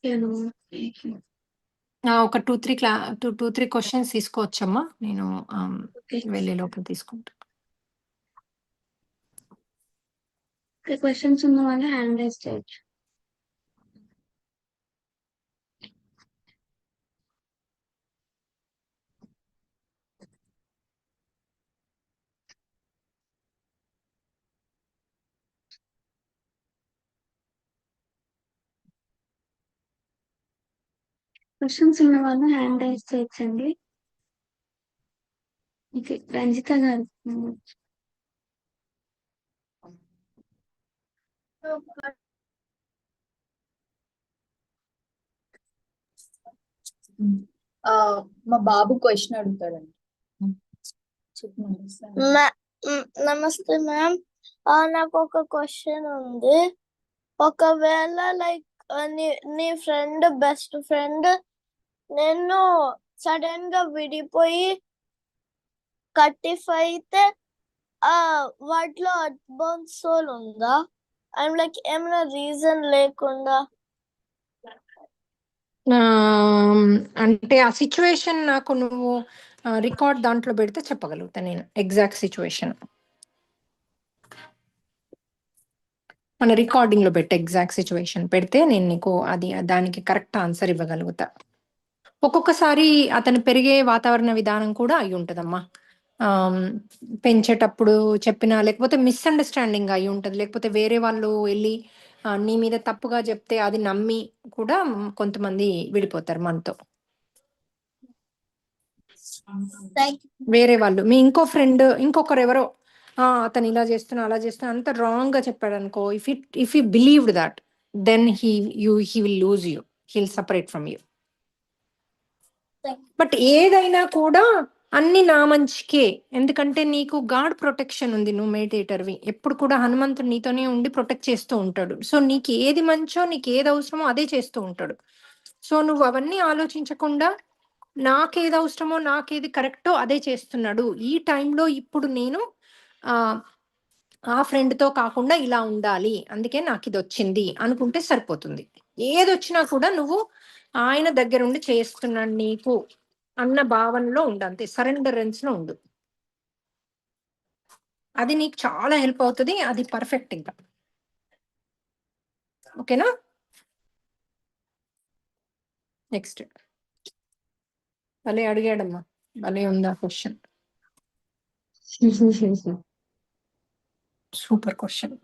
ఓకేను. ఒక 2-3 క్వశ్చన్స్ తీసుకోవచ్చమ్మా? నేను ఓకే. వెళ్ళే లోపల తీసుకుంటా. క్వశ్చన్స్ ఉన్న వాళ్ళు హ్యాండ్ రైజ్ చేయొచ్చు. క్వశ్చన్స్ ఉన్న వాళ్ళు హ్యాండ్ రైజ్ చేయొచ్చండి. ఓకే, రంజిత గారు. మా బాబు క్వశ్చన్ అడుగుతాడండి. నమస్తే మ్యామ్. నాకు ఒక క్వశ్చన్ ఉంది. ఒకవేళ లైక్ నీ ఫ్రెండ్ బెస్ట్ ఫ్రెండ్ నేను సడన్ గా విడిపోయి కట్టిఫ్ అయితే వాటిలో అర్బన్ సోల్ ఉందా? ఐమ్ లైక్ ఏమైనా రీజన్ లేకుండా అంటే ఆ సిచ్యువేషన్ నాకు నువ్వు రికార్డ్ దాంట్లో పెడితే చెప్పగలుగుతా నేను ఎగ్జాక్ట్ సిచ్యువేషన్. మన రికార్డింగ్ లో పెట్టి ఎగ్జాక్ట్ సిచ్యువేషన్ పెడితే నేను నీకు దానికి కరెక్ట్ ఆన్సర్ ఇవ్వగలుగుతా. ఒక్కొక్కసారి అతను పెరిగే వాతావరణ విధానం కూడా అయి ఉంటదమ్మా. పెంచేటప్పుడు చెప్పినా, లేకపోతే మిస్అండర్స్టాండింగ్ అయి ఉంటది, లేకపోతే వేరే వాళ్ళు వెళ్ళి నీ మీద తప్పుగా చెప్తే అది నమ్మి కూడా కొంతమంది విడిపోతారు మనతో. వేరే వాళ్ళు మీ ఇంకో ఫ్రెండ్ ఇంకొకరు ఎవరో అతను ఇలా చేస్తున్నా అలా చేస్తున్నా అంత రాంగ్ గా చెప్పాడు అనుకో, if you believed that then he will lose you, he'll separate from you. But ఏదైనా కూడా అన్ని నా మంచికే, ఎందుకంటే నీకు గాడ్ ప్రొటెక్షన్ ఉంది, నువ్వు మెడిటేటర్వి. ఎప్పుడు కూడా హనుమంతుడు నీతోనే ఉండి ప్రొటెక్ట్ చేస్తూ ఉంటాడు. సో నీకు ఏది మంచో, నీకు ఏది అవసరమో అదే చేస్తూ ఉంటాడు. సో నువ్వు అవన్నీ ఆలోచించకుండా నాకేది అవసరమో, నాకేది కరెక్టో అదే చేస్తున్నాడు. ఈ టైంలో ఇప్పుడు నేను ఆ ఫ్రెండ్తో కాకుండా ఇలా ఉండాలి, అందుకే నాకు ఇది వచ్చింది అనుకుంటే సరిపోతుంది. ఏది వచ్చినా కూడా నువ్వు ఆయన దగ్గరుండి చేస్తున్నాడు నీకు అన్న భావనలో ఉండు, అంతే, సరెండరెన్స్ లో ఉండు. అది నీకు చాలా హెల్ప్ అవుతుంది. అది పర్ఫెక్ట్. ఇంకా ఓకేనా? నెక్స్ట్. భలే అడిగాడమ్మా, భలే ఉందా క్వశ్చన్, సూపర్ క్వశ్చన్.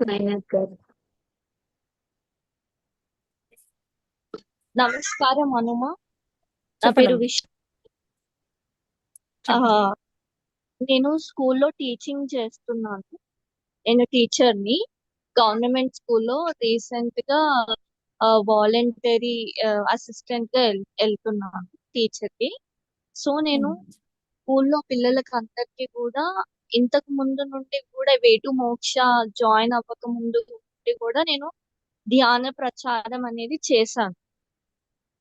నమస్కారం హనుమ. నా పేరు విష్ణు. నేను స్కూల్లో టీచింగ్ చేస్తున్నాను. నేను టీచర్ని. గవర్నమెంట్ స్కూల్లో రీసెంట్ గా వాలంటరీ అసిస్టెంట్ గా వెళ్తున్నాను టీచర్కి. సో నేను స్కూల్లో పిల్లలకి అందరికి కూడా ఇంతకు ముందు నుండి కూడా వేటు మోక్ష జాయిన్ అవ్వక ముందు నుండి కూడా నేను ధ్యాన ప్రచారం అనేది చేశాను.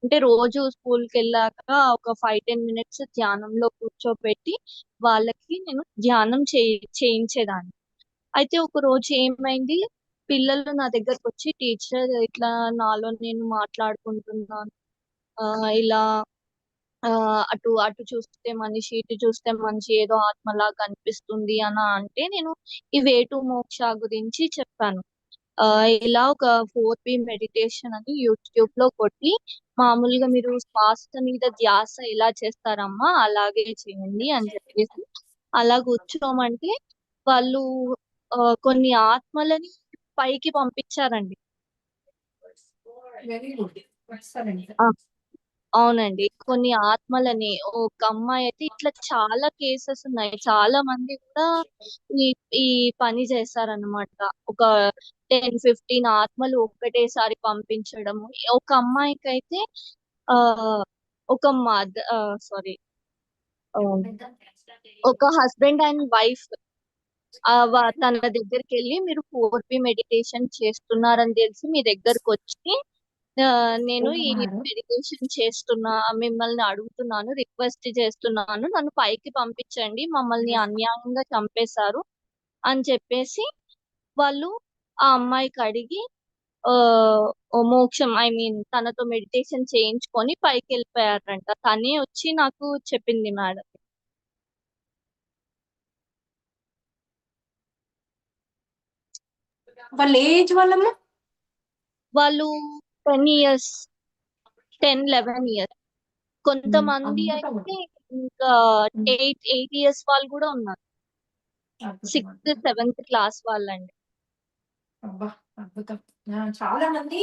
అంటే రోజు స్కూల్కి వెళ్ళాక ఒక 5-10 మినిట్స్ ధ్యానంలో కూర్చోబెట్టి వాళ్ళకి నేను ధ్యానం చేయించేదాన్ని. అయితే ఒక రోజు ఏమైంది, పిల్లలు నా దగ్గరకు వచ్చి, టీచర్ ఇట్లా నాలో నేను మాట్లాడుకుంటున్నాను, ఇలా అటు అటు చూస్తే మనిషి, ఇటు చూస్తే మనిషి, ఏదో ఆత్మలా కనిపిస్తుంది అని అంటే నేను ఈ వేటు మోక్ష గురించి చెప్పాను. ఇలా ఒక 4P మెడిటేషన్ అని యూట్యూబ్ లో కొట్టి, మామూలుగా మీరు శ్వాస మీద ధ్యాస ఎలా చేస్తారమ్మా అలాగే చేయండి అని చెప్పేసి అలా కూర్చోమంటే వాళ్ళు కొన్ని ఆత్మలని పైకి పంపించారండి. అవునండి, కొన్ని ఆత్మలని. ఒక అమ్మాయి అయితే, ఇట్లా చాలా కేసెస్ ఉన్నాయి. చాలా మంది కూడా ఈ ఈ పని చేస్తారనమాట. ఒక 10-15 ఆత్మలు ఒకటేసారి పంపించడం. ఒక అమ్మాయికి అయితే ఒక ఒక హస్బెండ్ అండ్ వైఫ్ తన దగ్గరికి వెళ్ళి, మీరు 4P మెడిటేషన్ చేస్తున్నారని తెలిసి మీ దగ్గరకు వచ్చి, నేను ఈ మెడిటేషన్ చేస్తున్నా, మిమ్మల్ని అడుగుతున్నాను, రిక్వెస్ట్ చేస్తున్నాను, నన్ను పైకి పంపించండి, మమ్మల్ని అన్యాయంగా చంపేశారు అని చెప్పేసి వాళ్ళు ఆ అమ్మాయికి అడిగి ఆ, ఓ మోక్షం తనతో మెడిటేషన్ చేయించుకొని పైకి వెళ్ళిపోయారంట. తనే వచ్చి నాకు చెప్పింది మేడం. వాళ్ళ ఏజ్ వాళ్ళమ్మ? వాళ్ళు 10 years, 10-11 years. కొంతమంది అద్భుతం. అయితే ఇంకా 8 years వాళ్ళు కూడా ఉన్నారు. అద్భుతం, 6th, అద్భుతం. 7th క్లాస్ వాళ్ళండి. అబ్బా, అద్భుతం. చాలా మంది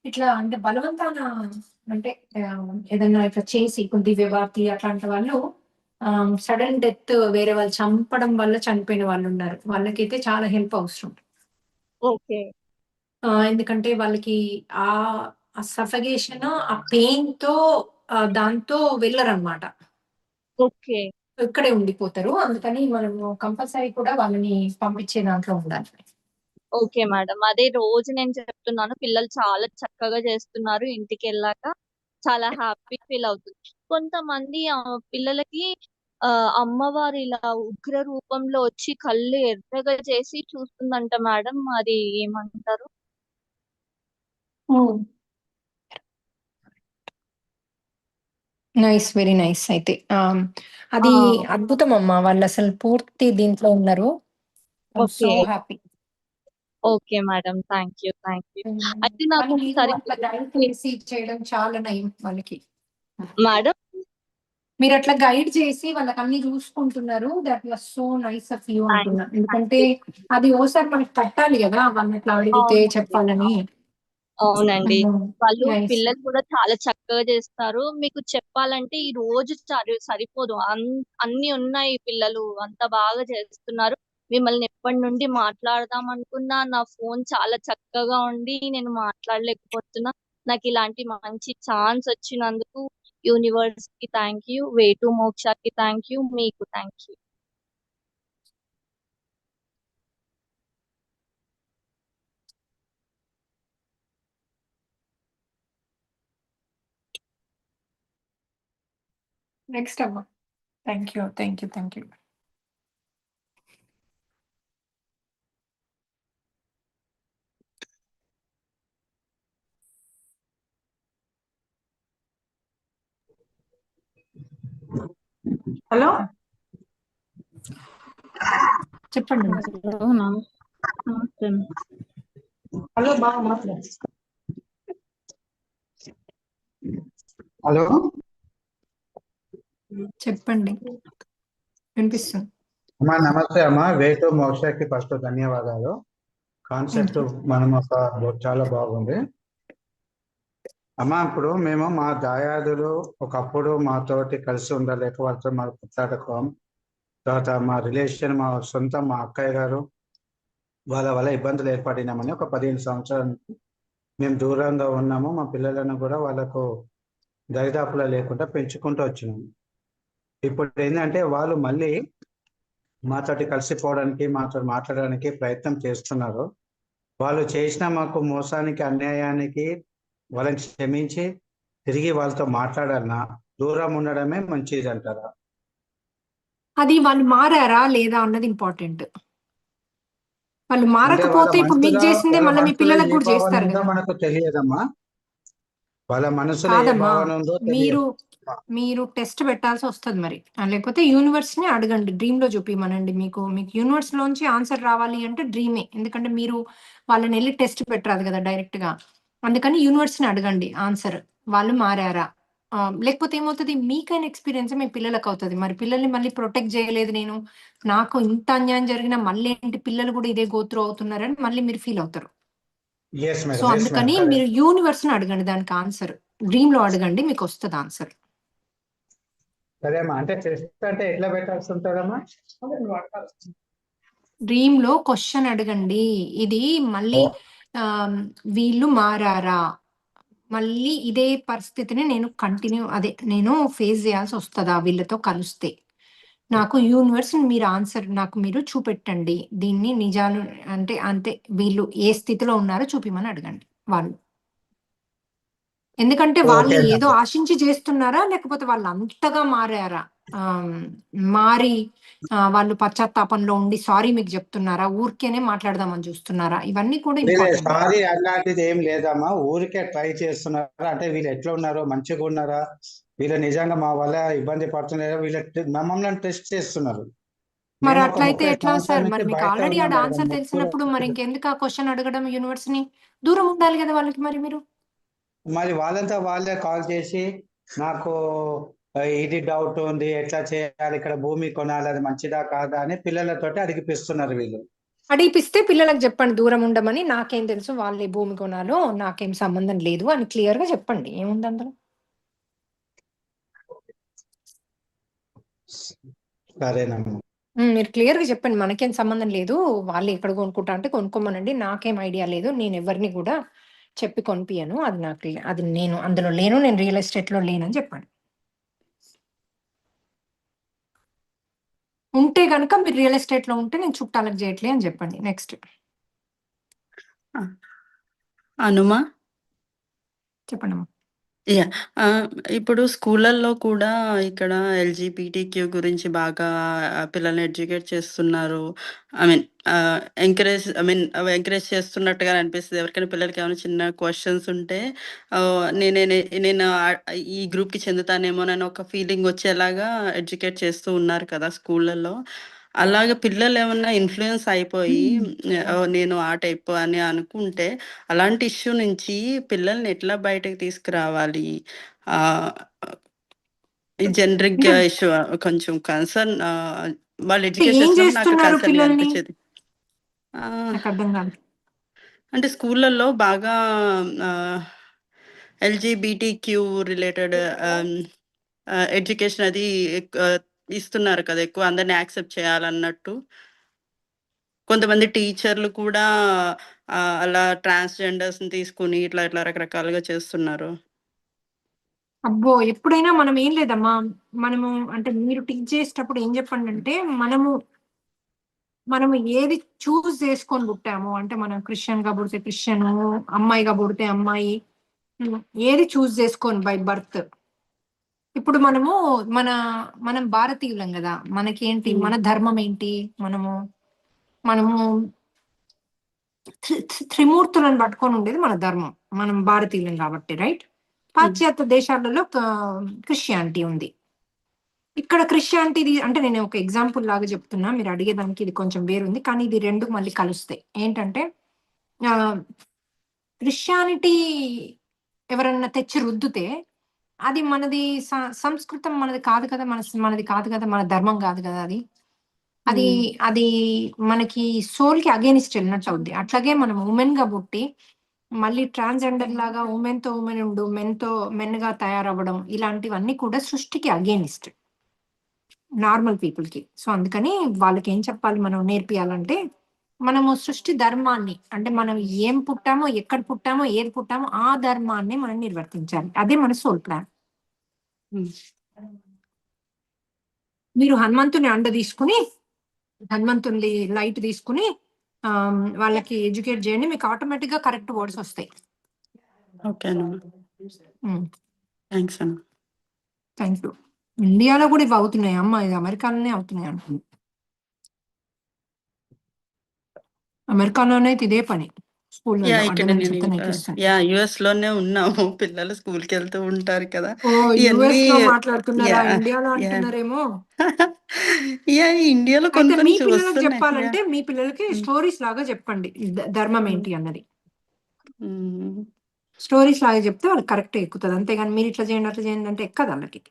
ఇట్లా అంటే బలవంతాన అంటే ఏదైనా ఇట్లా చేసి కొద్ది వ్యవార్తి అట్లాంటి వాళ్ళు సడన్ డెత్ వేరే వాళ్ళు చంపడం వల్ల చనిపోయిన వాళ్ళు ఉన్నారు. వాళ్ళకైతే చాలా హెల్ప్ అవసరం. ఓకే. ఎందుకంటే వాళ్ళకి ఆ సఫగేషన్ ఆ పెయిన్ తో దాంతో వెళ్ళరన్నమాట. ఓకే. ఇక్కడే ఉండిపోతారు. అందుకని మనము కంపల్సరీ కూడా వాళ్ళని పంపించే దాంట్లో ఉండాలి. Okay madam. అదే రోజు నేను చెప్తున్నాను. పిల్లలు చాలా చక్కగా చేస్తున్నారు. ఇంటికి వెళ్ళాక చాలా హ్యాపీ ఫీల్ అవుతుంది. కొంతమంది పిల్లలకి అమ్మవారు ఇలా ఉగ్ర రూపంలో వచ్చి కళ్ళు ఎర్రగా చేసి చూస్తుందంట మేడం. అది ఏమంటారు? Nice, very nice. అయితే అది అద్భుతం అమ్మా. వాళ్ళు అసలు పూర్తి దీంట్లో ఉన్నారు. So okay. Happy. Okay madam. Thank you. అయితే నాకు కానీ మీరు ఒకసారి అట్లా గైడ్ చేసి చేయడం చాలా నయం వాళ్ళకి. మేడం. మీరు అట్లా గైడ్ చేసి వాళ్ళకి అన్ని చూసుకుంటున్నారు. That was so nice of you అంటున్నా. ఎందుకంటే అది ఓసారి మనకి పట్టాలి కదా, వాళ్ళని అట్లా అడిగితే అవునండి. చెప్పాలని. అవునండి. వాళ్ళు నైస్. పిల్లలు కూడా చాలా చక్కగా చేస్తారు. మీకు చెప్పాలంటే ఈ రోజు సరిపోదు. అన్ని ఉన్నాయి. పిల్లలు అంత బాగా చేస్తున్నారు. మిమ్మల్ని ఎప్పటి నుండి మాట్లాడదాం అనుకున్నా, నా ఫోన్ చాలా చక్కగా ఉండి నేను మాట్లాడలేకపోతున్నా. నాకు ఇలాంటి మంచి ఛాన్స్ వచ్చినందుకు యూనివర్స్ కి థ్యాంక్ యూ, వే టు మోక్షకి థ్యాంక్ యూ, మీకు థ్యాంక్ యూ. నెక్స్ట్ అమ్మా. Thank you, thank you, thank you. Hello చెప్పండి. హలో బాగా మాట్లాడు. హలో చెప్పండి, వినిపిస్తుంది. అమ్మా నమస్తే అమ్మా. వేటు మోక్షకి ఫస్ట్ ధన్యవాదాలు. కాన్సెప్ట్ మనం చాలా బాగుంది అమ్మా. ఇప్పుడు మేము మా దాయాదులు ఒకప్పుడు మాతోటి కలిసి ఉండలేక వాళ్ళతో మా పుట్టాటకం, తర్వాత మా రిలేషన్, మా సొంతం మా అక్కయ్య గారు వాళ్ళ వల్ల ఇబ్బందులు ఏర్పడినామని ఒక 15 సంవత్సరాల నుంచి మేము దూరంగా ఉన్నాము. మా పిల్లలను కూడా వాళ్ళకు దరిదాపులా లేకుండా పెంచుకుంటూ వచ్చినాము. ఇప్పుడు ఏంటంటే వాళ్ళు మళ్ళీ మాతోటి కలిసిపోవడానికి, మాతో మాట్లాడడానికి ప్రయత్నం చేస్తున్నారు. వాళ్ళు చేసిన మాకు మోసానికి, అన్యాయానికి వాళ్ళని క్షమించి తిరిగి వాళ్ళతో మాట్లాడాలన్నా దూరం ఉండడమే మంచిది అంటారా? అది వాళ్ళు మారారా లేదా అన్నది ఇంపార్టెంట్. వాళ్ళు అంటే వాళ్ళ మారకపోతే ఇప్పుడు మీకు చేసిందే మళ్ళీ మీ మనసులో పిల్లలకు ఏ కూడా భావన చేస్తారు ఉందో కదా. మనకు తెలియదమ్మా. వాళ్ళ మనసులో ఏ కాదమ్మా, భావన ఉందో మీరు తెలియదు. మీరు టెస్ట్ పెట్టాల్సి వస్తుంది మరి. లేకపోతే యూనివర్స్ ని అడగండి, డ్రీమ్ లో చూపిమనండి. మీకు యూనివర్స్ లోంచి ఆన్సర్ రావాలి అంటే డ్రీమే. ఎందుకంటే మీరు వాళ్ళని వెళ్ళి టెస్ట్ పెట్టరాదు కదా డైరెక్ట్ గా. అందుకని యూనివర్స్ ని అడగండి ఆన్సర్. వాళ్ళు మారారా? లేకపోతే ఏమవుతుంది, మీకైన ఎక్స్పీరియన్స్ మీ పిల్లలకు అవుతుంది. మరి పిల్లల్ని మళ్ళీ ప్రొటెక్ట్ చేయలేదు నేను, నాకు ఇంత అన్యాయం జరిగినా మళ్ళీ ఏంటి పిల్లలు కూడా ఇదే గోత్రు అవుతున్నారని మళ్ళీ మీరు ఫీల్ అవుతారు. ఎస్ సో మేడం, ఎస్ అందుకని మేడం. మీరు యూనివర్స్ ని అడగండి దానికి ఆన్సర్. డ్రీమ్ లో అడగండి, మీకు వస్తుంది ఆన్సర్. సరే అమ్మా. అంటే టెస్ట్ అంటే ఎట్లా పెట్టాల్సి ఉంటుందమ్మా? డ్రీమ్ లో క్వశ్చన్ అడగండి. ఇది మళ్ళీ వీళ్ళు మారారా, మళ్ళీ ఇదే పరిస్థితిని నేను ఫేస్ చేయాల్సి వస్తుందా వీళ్ళతో కలిస్తే? నాకు యూనివర్స్ మీరు ఆన్సర్ నాకు మీరు చూపెట్టండి. దీన్ని నిజాలు అంటే అంతే, వీళ్ళు ఏ స్థితిలో ఉన్నారో చూపిమని అడగండి వాళ్ళు. ఎందుకంటే వాళ్ళు ఓకే ఏదో మేడం. ఆశించి చేస్తున్నారా, లేకపోతే వాళ్ళు అంతగా మారారా? మారి వాళ్ళు పశ్చాత్తాపంలో ఉండి సారీ మీకు చెప్తున్నారా, ఊరికేనే మాట్లాడదామని చూస్తున్నారా, ఇవన్నీ కూడా ఇంపార్టెంట్. సారీ అలాంటిది ఏం లేదమ్మా, ఊరికే ట్రై చేస్తున్నారు. అంటే వీళ్ళు ఎట్లా ఉన్నారో, మంచిగా ఉన్నారా, వీళ్ళు నిజంగా మా వల్ల ఇబ్బంది పడుతున్నారా, మమ్మల్ని టెస్ట్ చేస్తున్నారు. మరి మేము ఒక అట్లయితే 30 ఎట్లా సంవత్సరాల సార్? మరి నుంచి మీకు బయట ఆల్రెడీ ఉన్నాం ఆడ మేడం. ఆన్సర్ తెలిసినప్పుడు మరి ఇంకెందుకు ఆ క్వశ్చన్ అడగడం? యూనివర్స్ని దూరం ఉండాలి కదా వాళ్ళకి. మరి మీరు మరి వాళ్ళంతా వాళ్ళే కాల్ చేసి నాకు ఇది డౌట్ ఉంది, ఎట్లా చేయాలి, ఇక్కడ భూమి కొనాలి, అది మంచిదా కాదా అని పిల్లలతోటి అడిగిపిస్తున్నారు వీళ్ళు. అడిగిపిస్తే పిల్లలకు చెప్పండి దూరం ఉండమని. నాకేం తెలుసు వాళ్ళే భూమి కొనాలో, నాకేం సంబంధం లేదు అని క్లియర్ గా చెప్పండి. ఏముంది అందులో? సరేనమ్మా. మీరు క్లియర్ గా చెప్పండి, మనకేం సంబంధం లేదు, వాళ్ళు ఎక్కడ కొనుక్కుంటా అంటే కొనుక్కోమనండి, నాకేం ఐడియా లేదు, నేను ఎవరిని కూడా చెప్పి కొనిపియను, అది నాకు అది నేను అందులో లేను, నేను రియల్ ఎస్టేట్ లో లేనని చెప్పండి. ఉంటే కనుక మీరు రియల్ ఎస్టేట్ లో ఉంటే నేను చుట్టాలకు చేయట్లే అని చెప్పండి. నెక్స్ట్ అనుమా, చెప్పండి అమ్మా. యా ఇప్పుడు స్కూళ్ళల్లో కూడా ఇక్కడ ఎల్జిబిటిక్యూ గురించి బాగా పిల్లల్ని ఎడ్యుకేట్ చేస్తున్నారు. ఐ మీన్ ఎంకరేజ్ చేస్తున్నట్టుగా అనిపిస్తుంది. ఎవరికైనా పిల్లలకి ఏమైనా చిన్న క్వశ్చన్స్ ఉంటే నేను ఈ గ్రూప్కి చెందుతానేమోనని ఒక ఫీలింగ్ వచ్చేలాగా ఎడ్యుకేట్ చేస్తూ ఉన్నారు కదా స్కూళ్ళల్లో. అలాగే పిల్లలు ఏమన్నా ఇన్ఫ్లుయెన్స్ అయిపోయి నేను ఆ టైప్ అని అనుకుంటే అలాంటి ఇష్యూ నుంచి పిల్లల్ని ఎట్లా బయటకు తీసుకురావాలి? ఈ జనరిక్ ఇష్యూ కొంచెం కన్సర్న్. వాళ్ళు ఎడ్యుకేట్ ఏం చేస్తున్నప్పుడు నాకు చేస్తున్నారు కన్సర్న్ పిల్లల్ని? అనిపించేది. నాకు అర్థం కాదు. అంటే స్కూళ్ళల్లో బాగా ఎల్జిబిటిక్యూ రిలేటెడ్ ఎడ్యుకేషన్ అది ఇస్తున్నారు కదా, ఎక్కువ అందరిని యాక్సెప్ట్ చేయాలన్నట్టు. కొంతమంది టీచర్లు కూడా అలా ట్రాన్స్జెండర్స్ తీసుకుని ఇట్లా ఇట్లా రకరకాలుగా చేస్తున్నారు. అబ్బో, ఎప్పుడైనా మనం ఏం లేదమ్మా, మనము అంటే మీరు టీచ్ చేసేటప్పుడు ఏం చెప్పండి అంటే, మనము ఏది చూస్ చేసుకొని పుట్టాము అంటే, మనం క్రిస్టియన్ గా పుడితే క్రిస్టియన్, అమ్మాయిగా పుడితే అమ్మాయి, ఏది చూస్ చేసుకొని బై బర్త్. ఇప్పుడు మనం భారతీయులం కదా, మనకేంటి, మన ధర్మం ఏంటి, మనము త్రిమూర్తులను పట్టుకొని ఉండేది మన ధర్మం, మనం భారతీయులం కాబట్టి, రైట్? పాశ్చాత్య దేశాలలో క్రిస్టియానిటీ ఉంది. ఇక్కడ క్రిస్టియానిటీ అంటే నేను ఒక ఎగ్జాంపుల్ లాగా చెప్తున్నా, మీరు అడిగేదానికి ఇది కొంచెం వేరుంది, కానీ ఇది రెండు మళ్ళీ కలుస్తాయి. ఏంటంటే క్రిస్టియానిటీ ఎవరన్నా తెచ్చి రుద్దితే అది మనది సంస్కృతం మనది కాదు కదా, మనది కాదు కదా, మన ధర్మం కాదు కదా అది. అది మనకి సోల్ కి అగేనిస్ట్ వెళ్ళినట్టు అవుద్ది. అట్లాగే మనం ఉమెన్ గా పుట్టి మళ్ళీ ట్రాన్స్జెండర్ లాగా ఉమెన్ తో ఉమెన్ ఉండు, మెన్ గా తయారవ్వడం, ఇలాంటివన్నీ కూడా సృష్టికి అగేనిస్ట్ నార్మల్ పీపుల్ కి. సో అందుకని వాళ్ళకి ఏం చెప్పాలి, మనం నేర్పియాలంటే, మనము సృష్టి ధర్మాన్ని, అంటే మనం ఏం పుట్టామో, ఎక్కడ పుట్టామో, ఏది పుట్టామో ఆ ధర్మాన్ని మనం నిర్వర్తించాలి. అదే మన సోల్ ప్లాన్. మీరు హనుమంతుని అండ తీసుకుని, హనుమంతుని లైట్ తీసుకుని వాళ్ళకి ఎడ్యుకేట్ చేయండి, మీకు ఆటోమేటిక్ గా కరెక్ట్ వర్డ్స్ వస్తాయి. ఓకే అన్న, థ్యాంక్స్ అన్న. Thank you. ఇండియాలో కూడా ఇవి అవుతున్నాయి అమ్మా, ఇది అమెరికాలోనే అవుతున్నాయి అంటుంది. అమెరికాలోనే ఇదే పని, స్కూల్లో ఇక్కడ యుఎస్ లోనే ఉన్నాము, పిల్లలు స్కూల్ కి వెళ్తూ ఉంటారు కదా. యుఎస్ లో మాట్లాడుతున్నారా, ఇండియాలో అంటున్నారేమో. ఇండియాలో అయితే కొన్ని మీ కొన్ని పిల్లలకు చెప్పాలంటే, మీ పిల్లలకి స్టోరీస్ లాగా చెప్పండి ధర్మం ఏంటి అన్నది. స్టోరీస్ లాగా చెప్తే వాళ్ళకి కరెక్ట్ ఎక్కుతుంది. అంతేగాని మీరు ఇట్లా చేయండి అట్లా చేయండి అంటే ఎక్కదు వాళ్ళకి.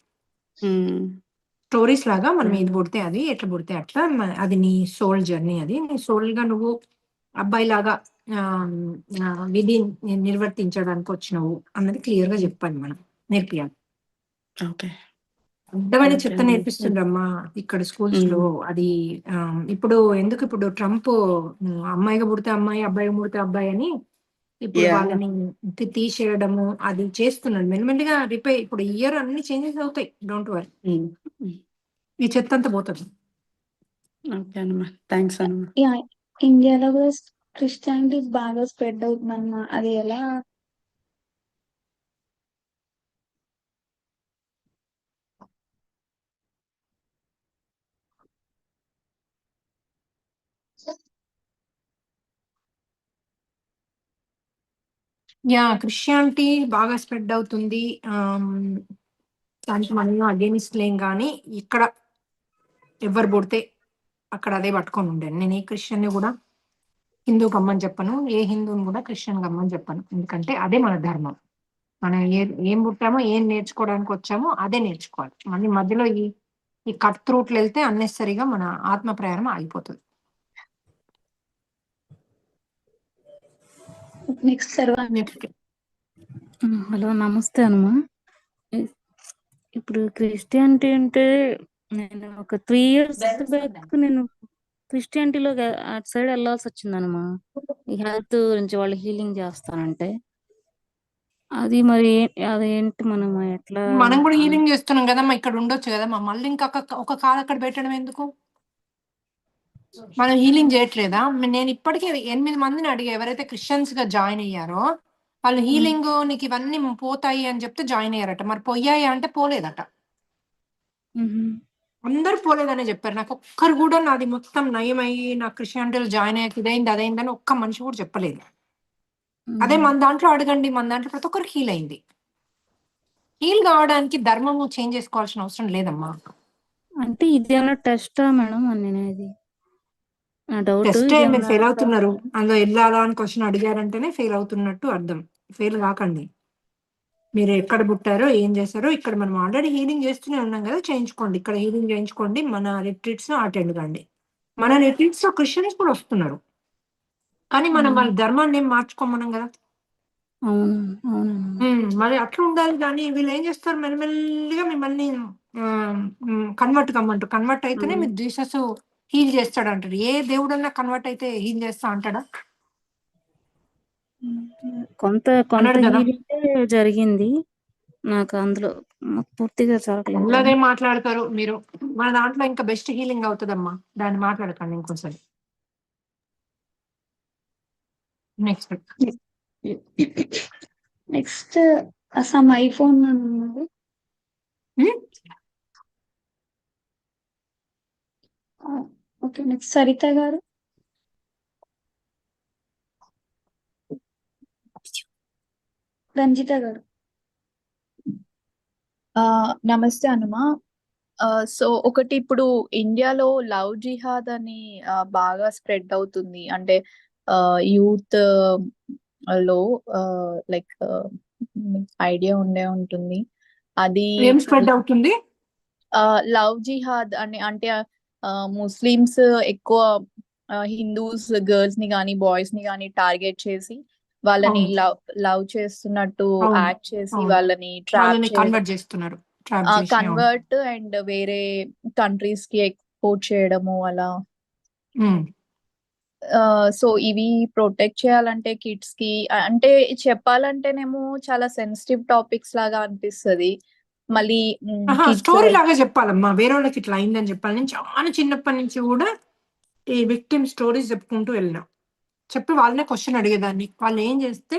స్టోరీస్ లాగా మనం ఏది పుడితే అది, ఎట్లా పుడితే అట్లా, అది నీ సోల్ జర్నీ, అది నీ సోల్ గా నువ్వు అబ్బాయి లాగా విధి నిర్వర్తించడానికి వచ్చినవు అన్నది క్లియర్ గా చెప్పండి, మనం నేర్పియాలి. అర్థమైన చెత్త నేర్పిస్తుండ్రమ్మా ఇక్కడ స్కూల్స్ లో. అది ఇప్పుడు ట్రంప్ అమ్మాయిగా పుడితే అమ్మాయి, అబ్బాయిగా పుడితే అబ్బాయి అని ఇప్పుడు వాళ్ళని తీసేయడము అది చేస్తున్నాడు. మెల్లిమెల్లిగా ఇప్పుడు ఇయర్ అన్ని చేంజెస్ అవుతాయి, డోంట్ వరీ. ఈ చెత్త అంతా పోతుంది. ఇండియాలో కూడా క్రిస్టియానిటీ బాగా స్ప్రెడ్ అవుతుందమ్మా, అది ఎలా? క్రిస్టియానిటీ బాగా స్ప్రెడ్ అవుతుంది. దానికి మనం అగేనిస్ట్ లేం కానీ ఇక్కడ ఎవరు పుడితే అక్కడ అదే పట్టుకొని ఉండాను. నేను ఏ క్రిస్టియన్ని కూడా హిందూ గమ్మని చెప్పను, ఏ హిందూని కూడా క్రిస్టియన్ గమ్మని చెప్పను. ఎందుకంటే అదే మన ధర్మం. మనం ఏం పుట్టామో ఏం నేర్చుకోవడానికి వచ్చామో అదే నేర్చుకోవాలి. మళ్ళీ మధ్యలో ఈ కట్ త్రూట్లు వెళ్తే అన్నెసరిగా మన ఆత్మ ప్రయాణం ఆగిపోతుంది. నెక్స్ట్ సర్వ నెక్స్ట్ హలో నమస్తే హనుమా. ఇప్పుడు క్రిస్టియానిటీ అంటే నేను ఒక 3 years బ్యాక్ నేను క్రిస్టియానిటీలో అటు సైడ్ వెళ్ళాల్సి వచ్చింది హనుమా. ఈ హెల్త్ గురించి వాళ్ళు హీలింగ్ చేస్తానంటే అది మరి అదేంటి మనం ఎట్లా మనం కూడా హీలింగ్ చేస్తున్నాం కదమ్మా, ఇక్కడ ఉండొచ్చు కదమ్మా. మళ్ళీ ఇంకా ఒక కాలు అక్కడ పెట్టడం ఎందుకు? మనం హీలింగ్ చేయట్లేదా? నేను ఇప్పటికీ 8 మందిని అడిగా, ఎవరైతే క్రిస్టియన్స్ గా జాయిన్ అయ్యారో వాళ్ళు హీలింగ్ నీకు ఇవన్నీ పోతాయి అని చెప్తే జాయిన్ అయ్యారట. మరి పోయాయి అంటే పోలేదట. అందరు పోలేదనే చెప్పారు. నాకు ఒక్కరు కూడా నాది మొత్తం నయమయ్యి నా క్రిస్టియానిటీలో జాయిన్ అయ్యాక ఇదైంది అదైందని ఒక్క మనిషి కూడా చెప్పలేదు. అదే మన దాంట్లో అడగండి, మన దాంట్లో ప్రతి ఒక్కరికి హీల్ అయింది. హీల్ కావడానికి ధర్మము చేంజ్ చేసుకోవాల్సిన అవసరం లేదమ్మా. అంటే ఇది ఏమన్నా టెస్టా మేడం అనేది నా డౌట్. టెస్ట్ మీరు ఫెయిల్ అవుతున్నారు. అందులో వెళ్ళాలా అని క్వశ్చన్ అడిగారంటేనే ఫెయిల్ అవుతున్నట్టు అర్థం. ఫెయిల్ కాకండి. మీరు ఎక్కడ పుట్టారో ఏం చేశారో ఇక్కడ మనం ఆల్రెడీ హీలింగ్ చేస్తూనే ఉన్నాం కదా, చేయించుకోండి. ఇక్కడ హీలింగ్ చేయించుకోండి, మన రిట్రీట్స్ అటెండ్ కండి. మన రిట్రీట్స్ లో క్రిస్టియన్స్ కూడా వస్తున్నారు, కానీ మనం వాళ్ళ ధర్మాన్ని ఏం మార్చుకోమనం కదా. మరి అట్లా ఉండాలి. కానీ వీళ్ళు ఏం చేస్తారు, మెల్లమెల్లిగా మిమ్మల్ని కన్వర్ట్ అయితేనే మీరు జీసస్ హీల్ చేస్తాడు అంటారు. ఏ దేవుడన్నా కన్వర్ట్ అయితే హీల్ చేస్తా అంటాడా? కొంత హీలింగ్ జరిగింది నాకు, అందులో పూర్తిగా జరగలేదు. అలాగే మాట్లాడతారు మీరు. మన దాంట్లో ఇంకా బెస్ట్ హీలింగ్ అవుతుందమ్మా, దాన్ని మాట్లాడకండి ఇంకోసారి. నెక్స్ట్ అసమ్ ఐఫోన్ అన్నది. ఓకే, నెక్స్ట్ సరిత గారు. రంజిత గారు. నమస్తే హనుమా. సో ఒకటి, ఇప్పుడు ఇండియాలో లవ్ జిహాద్ అని బాగా స్ప్రెడ్ అవుతుంది. అంటే యూత్ లో లైక్ ఐడియా ఉండే ఉంటుంది. అది ఏం స్ప్రెడ్ అవుతుంది? లవ్ జిహాద్ అని అంటే ముస్లిమ్స్ ఎక్కువ హిందూస్ గర్ల్స్ ని కానీ బాయ్స్ ని కానీ టార్గెట్ చేసి వాళ్ళని లవ్ చేస్తున్నట్టు యాక్ట్ చేసి వాళ్ళని కన్వర్ట్ చేస్తున్నారు. కన్వర్ట్ అండ్ వేరే కంట్రీస్ కి ఎక్స్పోర్ట్ చేయడము అలా. సో ఇవి ప్రొటెక్ట్ చేయాలంటే కిడ్స్ కి, అంటే చెప్పాలంటేనేమో చాలా సెన్సిటివ్ టాపిక్స్ లాగా అనిపిస్తుంది. మళ్ళీ స్టోరీ లాగా చెప్పాలమ్మా, వేరే వాళ్ళకి ఇట్లా అయిందని చెప్పాలి. నేను చాలా చిన్నప్పటి నుంచి కూడా ఈ విక్టిమ్ స్టోరీస్ చెప్పుకుంటూ వెళ్ళినా. చెప్పి వాళ్ళనే క్వశ్చన్ అడిగేదాన్ని, వాళ్ళు ఏం చేస్తే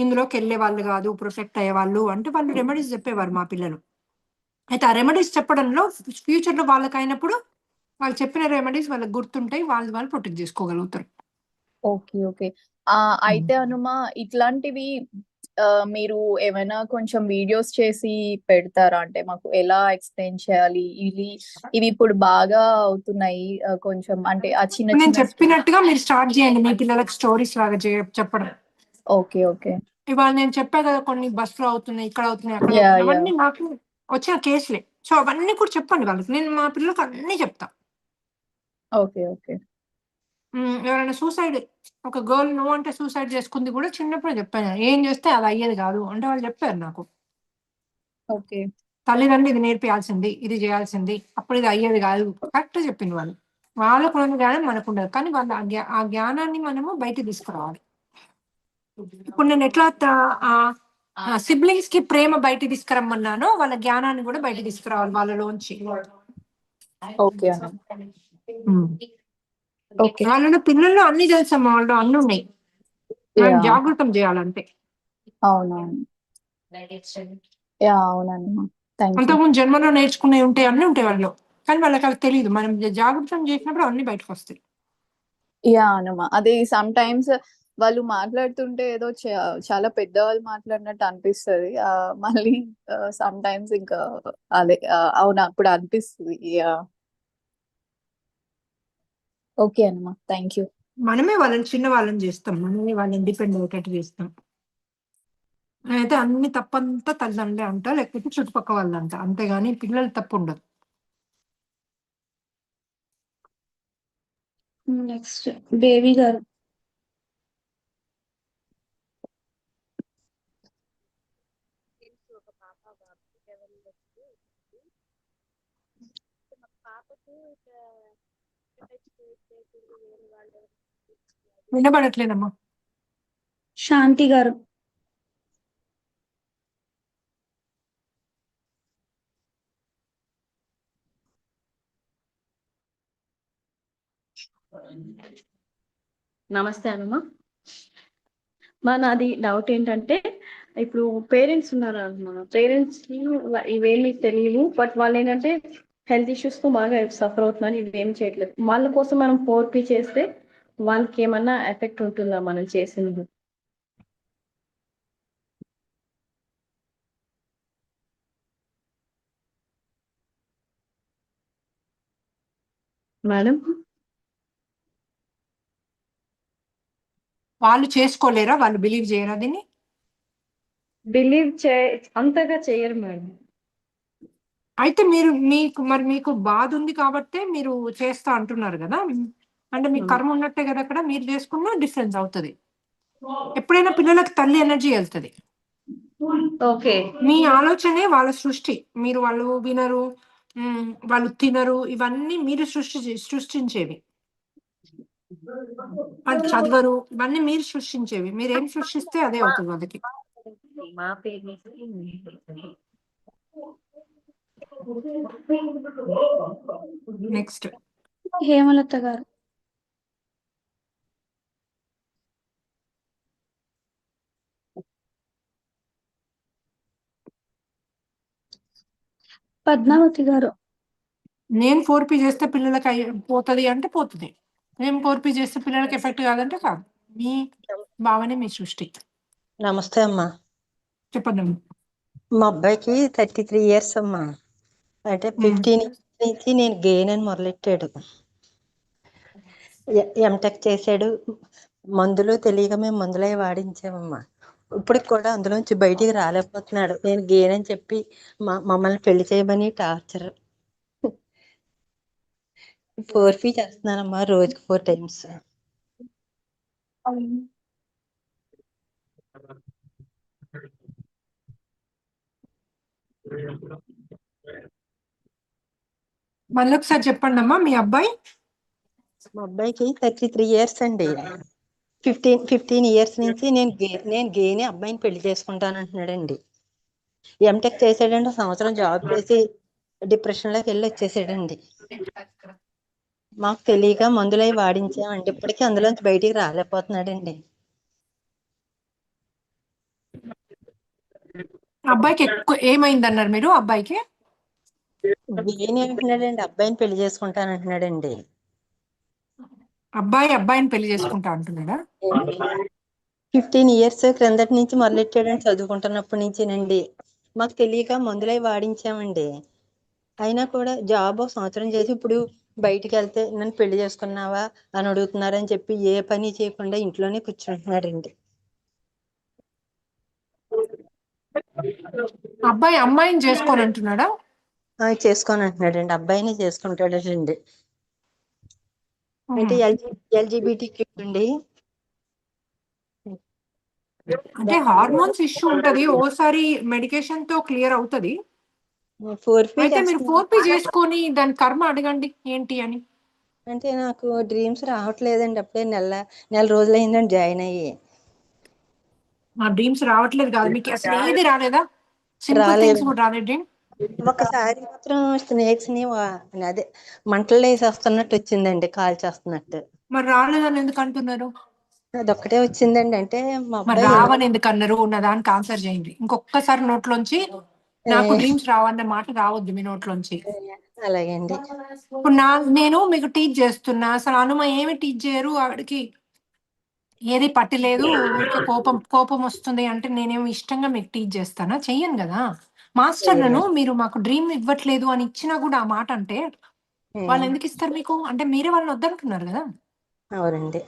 ఇందులోకి వెళ్ళే వాళ్ళు కాదు, ప్రొటెక్ట్ అయ్యే వాళ్ళు అంటే వాళ్ళు రెమెడీస్ చెప్పేవారు మా పిల్లలు. అయితే ఆ రెమెడీస్ చెప్పడంలో ఫ్యూచర్ లో వాళ్ళకి అయినప్పుడు వాళ్ళు చెప్పిన రెమెడీస్ వాళ్ళకి గుర్తుంటాయి, వాళ్ళు ప్రొటెక్ట్ చేసుకోగలుగుతారు. Okay okay. అయితే హనుమా, ఇట్లాంటివి మీరు ఏమైనా కొంచెం వీడియోస్ చేసి పెడతారా? అంటే మాకు ఎలా ఎక్స్ప్లెయిన్ చేయాలి, ఇవి ఇప్పుడు బాగా అవుతున్నాయి కొంచెం, అంటే ఆ చిన్న నేను చెప్పినట్టుగా మీరు స్టార్ట్ చేయండి మీ పిల్లలకు స్టోరీస్ లాగా చెప్పడం. Okay okay. ఇవాళ నేను చెప్పా కదా, కొన్ని బస్సులో అవుతున్నాయి, ఇక్కడ అవుతున్నాయి, అక్కడ అవన్నీ నాకు వచ్చిన కేసులే. సో అవన్నీ కూడా చెప్పండి వాళ్ళకి. నేను మా పిల్లలకు అన్ని చెప్తా. Okay okay. ఎవరైనా సూసైడ్, ఒక గర్ల్ నో అంటే సూసైడ్ చేసుకుంది కూడా చిన్నప్పుడే చెప్పాను. ఏం చేస్తే అది అయ్యేది కాదు అంటే వాళ్ళు చెప్పారు నాకు. ఓకే. తల్లిదండ్రులు ఇది నేర్పియాల్సింది, ఇది చేయాల్సింది, అప్పుడు ఇది అయ్యేది కాదు. కరెక్ట్ చెప్పింది వాళ్ళు. వాళ్ళకు ఉన్న జ్ఞానం మనకు ఉండదు, కానీ వాళ్ళు ఆ జ్ఞానాన్ని మనము బయట తీసుకురావాలి. ఇప్పుడు నేను ఎట్లా సిబ్లింగ్స్ కి ప్రేమ బయట తీసుకురమ్మన్నానో వాళ్ళ జ్ఞానాన్ని కూడా బయట తీసుకురావాలి వాళ్ళలోంచి. Okay okay. వాళ్ళ పిల్లల్లో అన్ని తెలుసమ్మా, వాళ్ళు అన్ని ఉన్నాయి, మనం జాగృతం చేయాలంటే. అవునవును. అవునండి. అంతకుముందు జన్మలో నేర్చుకునే ఉంటాయి, అన్ని ఉంటాయి వాళ్ళు, కానీ వాళ్ళకి అవి తెలియదు. మనం జాగృతం చేసినప్పుడు అన్ని బయటకు వస్తాయి. అనుమా, అది సమ్ టైమ్స్ వాళ్ళు మాట్లాడుతుంటే ఏదో చాలా పెద్దవాళ్ళు మాట్లాడినట్టు అనిపిస్తుంది. మళ్ళీ సమ్ టైమ్స్ ఇంకా అదే అవును అప్పుడు అనిపిస్తుంది. ఓకే అన్నమా, థ్యాంక్ యూ. మనమే వాళ్ళని చిన్న వాళ్ళని చేస్తాం, మనమే వాళ్ళని ఇండిపెండెంట్ చేస్తాం. అయితే అన్ని తప్పంతా తల్లిదండ్రులే అంట, లేకపోతే చుట్టుపక్క వాళ్ళంట, అంతేగాని పిల్లలు తప్పు ఉండదు. నెక్స్ట్ బేబీ గారు. ఒక పాప బాబు 7 years. మా పాపకు వేరే వాళ్ళు వినబడట్లేదమ్మా. శాంతి గారు. నమస్తే అమ్మా. నాది డౌట్ ఏంటంటే, ఇప్పుడు పేరెంట్స్ ఉన్నారు అన్నమాట, పేరెంట్స్ కి ఇవేమి తెలియవు, బట్ వాళ్ళు ఏంటంటే హెల్త్ ఇష్యూస్ తో బాగా సఫర్ అవుతున్నారు, ఇవేమి చేయట్లేదు. వాళ్ళ కోసం మనం 4P చేస్తే వాళ్ళకి ఏమన్నా ఎఫెక్ట్ ఉంటుందా మనం చేసింది? మేడం వాళ్ళు చేసుకోలేరా? వాళ్ళు బిలీవ్ చేయరా దీన్ని? బిలీవ్ అంతగా చేయరు మేడం. అయితే మీకు బాధ ఉంది కాబట్టే మీరు చేస్తా అంటున్నారు కదా, అంటే మీకు కర్మ ఉన్నట్టే కదా, అక్కడ మీరు చేసుకున్నా డిఫరెన్స్ అవుతుంది. ఎప్పుడైనా పిల్లలకు తల్లి ఎనర్జీ వెళ్తుంది. ఓకే. మీ ఆలోచనే వాళ్ళ సృష్టి. వాళ్ళు వినరు, వాళ్ళు తినరు, ఇవన్నీ మీరు సృష్టించేవి. వాళ్ళు చదవరు, ఇవన్నీ మీరు సృష్టించేవి. మీరేం సృష్టిస్తే అదే అవుతుంది వాళ్ళకి. మా పేరు నెక్స్ట్ హేమలత గారు. పద్మావతి గారు. నేను 4P చేస్తే పిల్లలకి పోతుంది అంటే పోతుంది, నేను 4P చేస్తే పిల్లలకి ఎఫెక్ట్ కాదంటే కాదు. మీ భావనే మీ సృష్టి. నమస్తే అమ్మా. చెప్పండి. మా అబ్బాయికి 33 years అమ్మా. అంటే 15 years నుంచి నేను గెయిన్ అని మొదలెట్టాడు. ఎంటెక్ చేశాడు. మందులు తెలియక మేము మందులే వాడించామమ్మా. ఇప్పటికి కూడా అందులోంచి బయటికి రాలేకపోతున్నాడు. నేను గెయిన్ అని చెప్పి మమ్మల్ని పెళ్లి చేయమని టార్చర్. 4P చేస్తున్నానమ్మా, రోజుకి 4 times. మళ్ళీ ఒకసారి చెప్పండి అమ్మా. మీ అబ్బాయి? మా అబ్బాయికి 33 years అండి. 15 years నుంచి నేను గెయిన్ అబ్బాయిని పెళ్లి చేసుకుంటాను అంటున్నాడండి. ఎంటెక్ చేసాడండి, సంవత్సరం జాబ్ చేసి డిప్రెషన్ లోకి వెళ్ళి వచ్చేసాడండి. మాకు తెలియక మందులై వాడించామండి. ఇప్పటికీ అందులోంచి బయటికి రాలేకపోతున్నాడండి. అబ్బాయికి ఎక్కువ ఏమైంది అన్నారు మీరు? అబ్బాయికి గెయిన్ అంటున్నాడండి, అబ్బాయిని పెళ్లి చేసుకుంటాను అంటున్నాడండి. అబ్బాయిని పెళ్లి చేసుకుంటా అంటున్నాడా? 15 years క్రిందటి నుంచి మొదలెట్టాడండి, చదువుకుంటున్నప్పటి నుంచినండి. మాకు తెలియక మందులై వాడించామండి. అయినా కూడా జాబ్ సంవత్సరం చేసి ఇప్పుడు బయటికి వెళ్తే నన్ను పెళ్లి చేసుకున్నావా అని అడుగుతున్నారని చెప్పి ఏ పని చేయకుండా ఇంట్లోనే కూర్చుంటున్నాడండి. అబ్బాయి అమ్మాయిని చేసుకోని అంటున్నాడా? చేసుకొని అంటున్నాడండి, అబ్బాయిని చేసుకుంటాడండి. అంటే LGBTQ అండి. అంటే హార్మోన్స్ ఇష్యూ ఉంటది, ఓసారి మెడికేషన్ తో క్లియర్ అవుతది. 4P అయితే మీరు 4P చేసుకొని దాని కర్మ అడగండి ఏంటి అని. అంటే నాకు డ్రీమ్స్ రావట్లేదండి. అప్పుడే నెల రోజులైందండి జాయిన్ అయ్యి. మా డ్రీమ్స్ రావట్లేదు కాదు, మీకు అసలు ఏది రాలేదా? సింపుల్ థింగ్స్ కూడా రాలేదు. ఒకసారి మాత్రం స్నేక్స్ ని అదే మంటలు వేసేస్తున్నట్టు వచ్చిందండి, కాల్ చేస్తున్నట్టు. మరి రాలేదని ఎందుకు అంటున్నారు? అదొక్కటే వచ్చిందండి. అంటే మా మరి అబ్బాయి రావని ఎందుకు అన్నారు? ఉన్న దానికి ఆన్సర్ చేయండి. ఇంకొకసారి నోట్లోంచి నాకు డ్రీమ్స్ రావన్న మాట రావద్దు మీ నోట్లోంచి. అలాగే అండి. ఇప్పుడు నేను మీకు టీచ్ చేస్తున్నా, అసలు హనుమ ఏమి టీచ్ చేయరు ఆవిడకి. ఏది పట్టి లేదు, ఊరికే కోపం కోపం వస్తుంది అంటే నేనేమి ఇష్టంగా మీకు టీచ్ చేస్తానా? చెయ్యను కదా. మాస్టర్లను మీరు మాకు డ్రీమ్ ఇవ్వట్లేదు అని ఇచ్చినా కూడా ఆ మాట అంటే వాళ్ళు ఎందుకు ఇస్తారు మీకు? అంటే మీరే వాళ్ళని వద్దంటున్నారు కదా. అవునండి.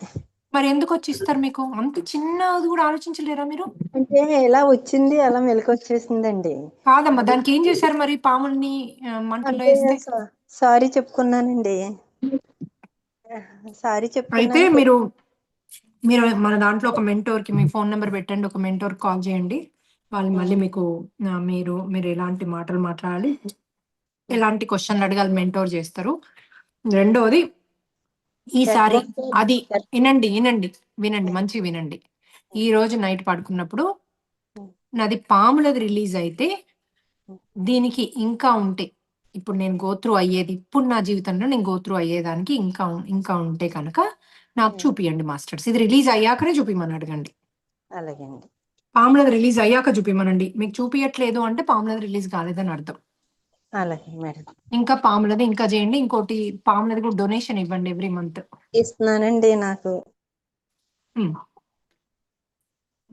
మరి ఎందుకు వచ్చి ఇస్తారు మీకు? అంత చిన్నది కూడా ఆలోచించలేరా మీరు? అంటే ఎలా వచ్చింది అలా మెలకు వచ్చేసిందండి. కాదమ్మా, దానికి ఏం చేశారు మరి? పాముల్ని మంటల్లో అంటే వేస్తే సారీ చెప్పుకున్నానండి. సారీ అయితే చెప్పుకున్నాను. మీరు మీరు మన దాంట్లో ఒక మెంటోర్ కి మీ ఫోన్ నెంబర్ పెట్టండి, ఒక మెంటోర్ కాల్ చేయండి. వాళ్ళు మళ్ళీ మీకు మీరు ఎలాంటి మాటలు మాట్లాడాలి, ఎలాంటి క్వశ్చన్లు అడగాలి మెంటోర్ చేస్తారు. రెండోది, ఈసారి అది వినండి వినండి వినండి మంచిగా వినండి. ఈ రోజు నైట్ పడుకున్నప్పుడు నాది పాములది రిలీజ్ అయితే దీనికి ఇంకా ఉంటే, ఇప్పుడు నేను గోత్రు అయ్యేది, ఇప్పుడు నా జీవితంలో నేను గోత్రు అయ్యేదానికి ఇంకా ఉంటే కనుక నాకు చూపియండి మాస్టర్స్. ఇది రిలీజ్ అయ్యాకనే చూపిమని అడగండి. అలాగే అండి. పాములది రిలీజ్ అయ్యాక చూపిమనండి. మీకు చూపియట్లేదు అంటే పాములది రిలీజ్ కాలేదని అర్థం. అలాగే మేడం. ఇంకా పాములది ఇంకా చేయండి. ఇంకోటి పాములది కూడా డొనేషన్ ఇవ్వండి ఎవ్రీ మంత్. ఇస్తున్నానండి. నాకు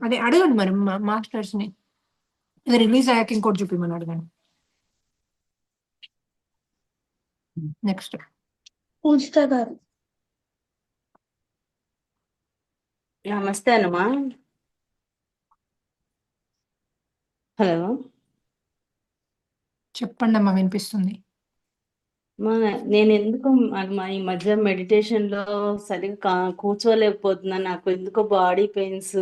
అదే అడగండి మరి మాస్టర్స్ ని, ఇది రిలీజ్ అయ్యాక ఇంకోటి చూపిమని అడగండి. నెక్స్ట్ పూజిత గారు. నమస్తే అమ్మా. హలో, చెప్పండి అమ్మా, వినిపిస్తుంది. నేను ఎందుకు అమ్మా ఈ మధ్య మెడిటేషన్ లో సరిగ్గా కూర్చోలేకపోతున్నాను. నాకు ఎందుకో బాడీ పెయిన్స్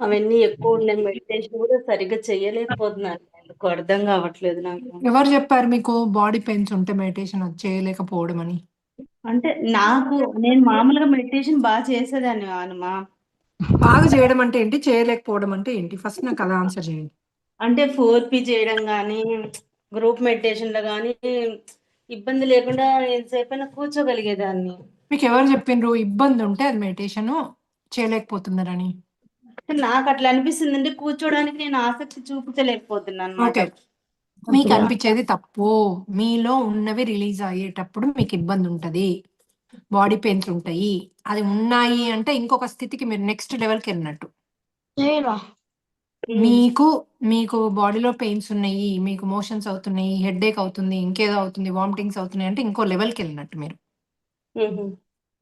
అవన్నీ ఎక్కువ ఉన్నాయి. మెడిటేషన్ కూడా సరిగ్గా చేయలేకపోతున్నాను. ఎందుకు అర్థం కావట్లేదు నాకు. ఎవరు చెప్పారు మీకు బాడీ పెయిన్స్ ఉంటే మెడిటేషన్ చేయలేకపోవడం అని? అంటే నేను మామూలుగా మెడిటేషన్ బాగా చేసేదాన్ని అమ్మా. బాగా చేయడం అంటే ఏంటి, చేయలేకపోవడం అంటే ఏంటి? ఫస్ట్ నాకు అలా ఆన్సర్ చేయండి. అంటే 4P చేయడం కానీ, గ్రూప్ మెడిటేషన్ లో కానీ ఇబ్బంది లేకుండా ఎంతసేపైనా కూర్చోగలిగేదాన్ని. మీకు ఎవరు చెప్పిండ్రు ఇబ్బంది ఉంటే అది మెడిటేషన్ చేయలేకపోతున్నారని? నాకు అట్లా అనిపిస్తుంది. అంటే కూర్చోడానికి నేను ఆసక్తి చూపించలేకపోతున్నాను ఓకే, అనమాట. మీకు అనిపించేది తప్పు. మీలో ఉన్నవి రిలీజ్ అయ్యేటప్పుడు మీకు ఇబ్బంది ఉంటది, బాడీ పెయిన్స్ ఉంటాయి. అది ఉన్నాయి అంటే ఇంకొక స్థితికి మీరు నెక్స్ట్ లెవెల్కి వెళ్ళినట్టు. మీకు బాడీలో పెయిన్స్ ఉన్నాయి, మీకు మోషన్స్ అవుతున్నాయి, హెడ్ఏక్ అవుతుంది, ఇంకేదో అవుతుంది, వామిటింగ్స్ అవుతున్నాయి అంటే ఇంకో లెవెల్కి వెళ్ళినట్టు మీరు.